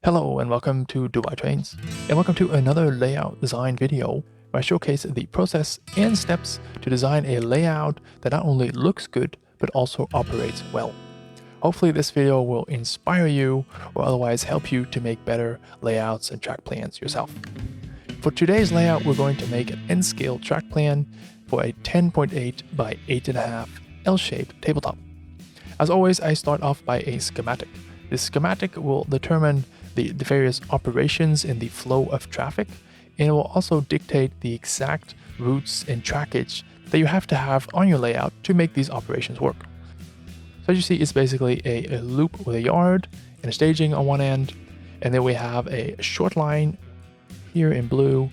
Hello and welcome to Dubai Trains, and welcome to another layout design video where I showcase the process and steps to design a layout that not only looks good but also operates well. Hopefully this video will inspire you or otherwise help you to make better layouts and track plans yourself. For today's layout, we're going to make an N-scale track plan for a 10.8 by 8.5 L-shaped tabletop. As always, I start off by a schematic. This schematic will determine the various operations in the flow of traffic, and it will also dictate the exact routes and trackage that you have to have on your layout to make these operations work. So as you see, it's basically a loop with a yard and a staging on one end, and then we have a short line here in blue,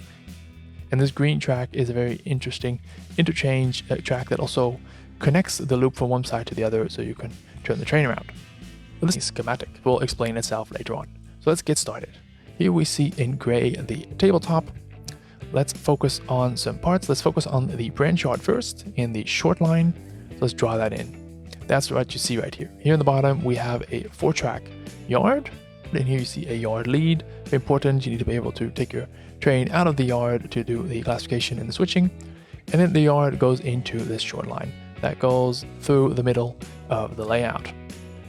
and this green track is a very interesting interchange track that also connects the loop from one side to the other so you can turn the train around. This schematic will explain itself later on. So let's get started. Here we see in gray the tabletop. Let's focus on some parts. Let's focus on the branch yard first in the short line. So let's draw that in. That's what you see right here. Here in the bottom, we have a 4-track yard. And here you see a yard lead. Very important, you need to be able to take your train out of the yard to do the classification and the switching. And then the yard goes into this short line that goes through the middle of the layout.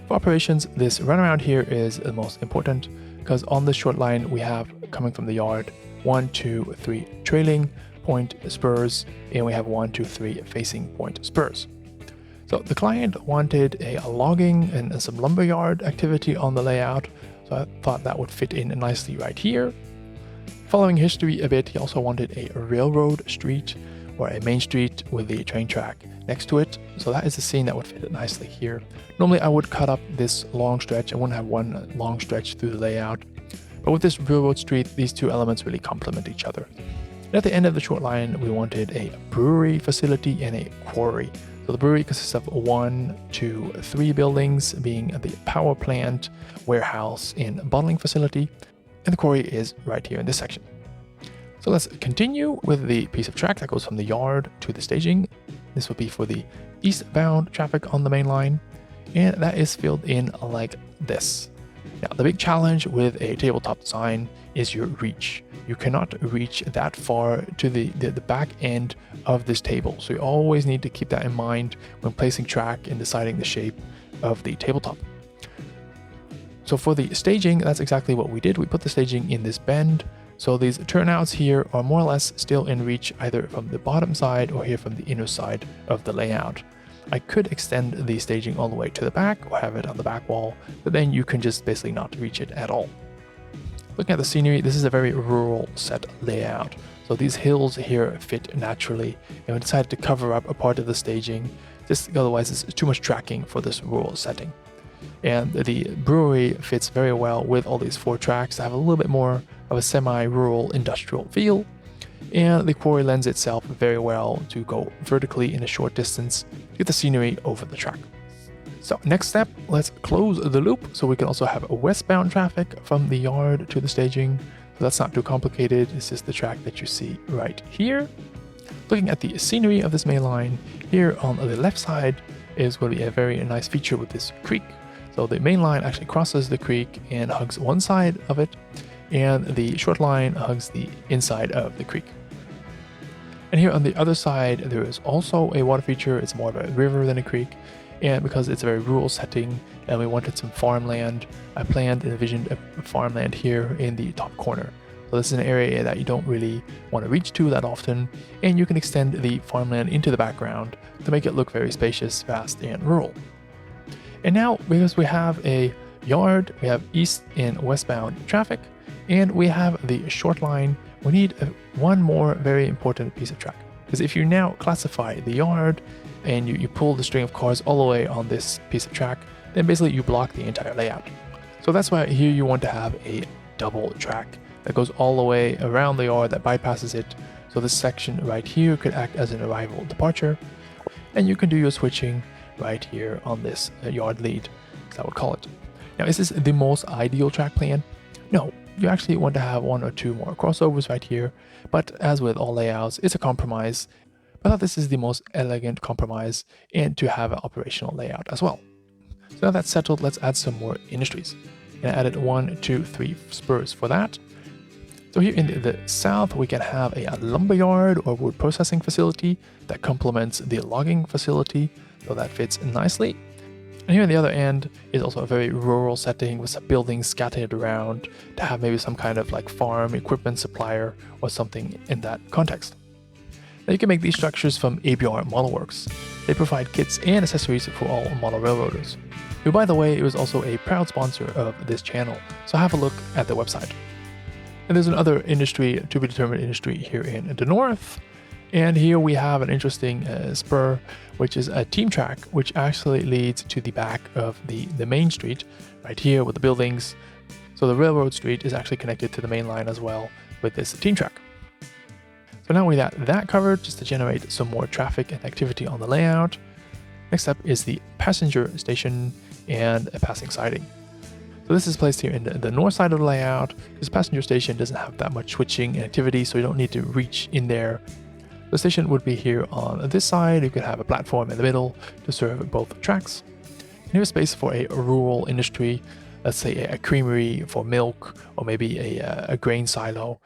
For operations, this runaround here is the most important because on this short line we have, coming from the yard, 1, 2, 3 trailing point spurs, and we have 1, 2, 3 facing point spurs. So the client wanted a logging and some lumberyard activity on the layout, so I thought that would fit in nicely right here. Following history a bit, he also wanted a railroad street or a main street with the train track next to it, so that is a scene that would fit nicely here. Normally I would cut up this long stretch. I wouldn't have one long stretch through the layout, but with this railroad street, these two elements really complement each other. And at the end of the short line, we wanted a brewery facility and a quarry. So the brewery consists of 1, 2, 3 buildings, being the power plant, warehouse, and bottling facility, and the quarry is right here in this section. So let's continue with the piece of track that goes from the yard to the staging. This will be for the eastbound traffic on the main line, and that is filled in like this. Now, the big challenge with a tabletop design is your reach. You cannot reach that far to the back end of this table, so you always need to keep that in mind when placing track and deciding the shape of the tabletop. So for the staging, that's exactly what we did. We put the staging in this bend. So these turnouts here are more or less still in reach either from the bottom side or here from the inner side of the layout. I could extend the staging all the way to the back or have it on the back wall, but then you can just basically not reach it at all. Looking at the scenery, this is a very rural set layout. So these hills here fit naturally, and we decided to cover up a part of the staging, just otherwise it's too much tracking for this rural setting. And the brewery fits very well with all these 4 tracks that have a little bit more of a semi-rural industrial feel. And the quarry lends itself very well to go vertically in a short distance to get the scenery over the track. So next step, let's close the loop so we can also have a westbound traffic from the yard to the staging. So that's not too complicated, it's just the track that you see right here. Looking at the scenery of this main line, here on the left side is going to be a very nice feature with this creek. So the main line actually crosses the creek and hugs one side of it, and the short line hugs the inside of the creek. And here on the other side, there is also a water feature. It's more of a river than a creek, and because it's a very rural setting and we wanted some farmland, I planned and envisioned a farmland here in the top corner. So this is an area that you don't really want to reach to that often, and you can extend the farmland into the background to make it look very spacious, vast, and rural. And now, because we have a yard, we have east and westbound traffic, and we have the short line, we need one more very important piece of track. Because if you now classify the yard and you pull the string of cars all the way on this piece of track, then basically you block the entire layout. So that's why here you want to have a double track that goes all the way around the yard that bypasses it. So this section right here could act as an arrival departure, and you can do your switching right here on this yard lead, as I would call it. Now, is this the most ideal track plan? No, you actually want to have 1 or 2 more crossovers right here, but as with all layouts, it's a compromise. But I thought this is the most elegant compromise and to have an operational layout as well. So now that's settled, let's add some more industries. and I added 1, 2, 3 spurs for that. So here in the south, we can have a lumberyard or wood processing facility that complements the logging facility, so that fits nicely. And here on the other end is also a very rural setting with some buildings scattered around to have maybe some kind of like farm equipment supplier or something in that context. Now you can make these structures from ABR Modelworks. They provide kits and accessories for all model railroaders, who by the way is also a proud sponsor of this channel, so have a look at their website. And there's another industry, to be determined industry here in the north. And here we have an interesting spur, which is a team track, which actually leads to the back of the main street, right here with the buildings. So the railroad street is actually connected to the main line as well with this team track. So now we got that covered, just to generate some more traffic and activity on the layout. Next up is the passenger station and a passing siding. So this is placed here in the north side of the layout. This passenger station doesn't have that much switching and activity, so you don't need to reach in there. The station would be here on this side. You could have a platform in the middle to serve both tracks. And here's space for a rural industry, let's say a creamery for milk, or maybe a grain silo.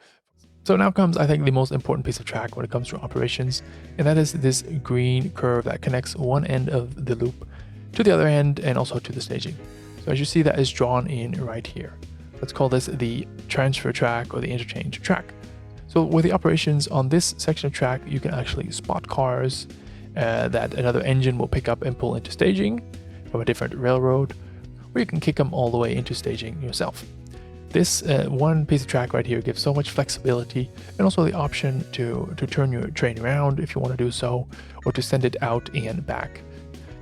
So now comes, I think, the most important piece of track when it comes to operations, and that is this green curve that connects one end of the loop to the other end and also to the staging. So as you see, that is drawn in right here. Let's call this the transfer track or the interchange track. So with the operations on this section of track, you can actually spot cars that another engine will pick up and pull into staging from a different railroad, or you can kick them all the way into staging yourself. This one piece of track right here gives so much flexibility, and also the option to turn your train around if you want to do so, or to send it out and back.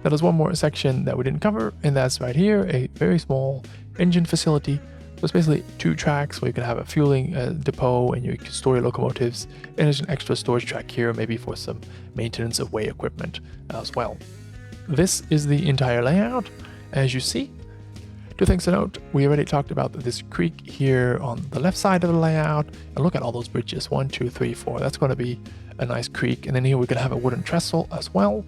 Now there's one more section that we didn't cover, and that's right here, a very small engine facility. So it's basically 2 tracks where you can have a fueling depot and you can store your locomotives, and there's an extra storage track here maybe for some maintenance of way equipment as well. This is the entire layout, as you see. 2 things to note: we already talked about this creek here on the left side of the layout, and look at all those bridges, 1, 2, 3, 4. That's going to be a nice creek. And then here we can have a wooden trestle as well.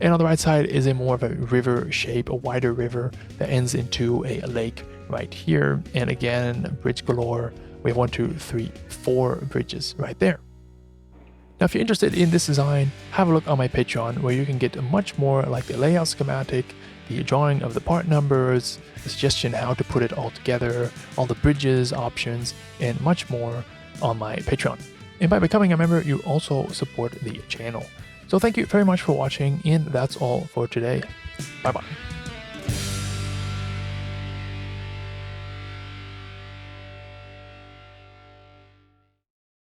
And on the right side is a more of a river shape, a wider river that ends into a lake right here. And again, bridge galore. We have 1, 2, 3, 4 bridges right there. Now, if you're interested in this design, have a look on my Patreon, where you can get much more like the layout schematic, the drawing of the part numbers, the suggestion how to put it all together, all the bridges options, and much more on my Patreon. And by becoming a member, you also support the channel. So thank you very much for watching, and that's all for today. Bye bye.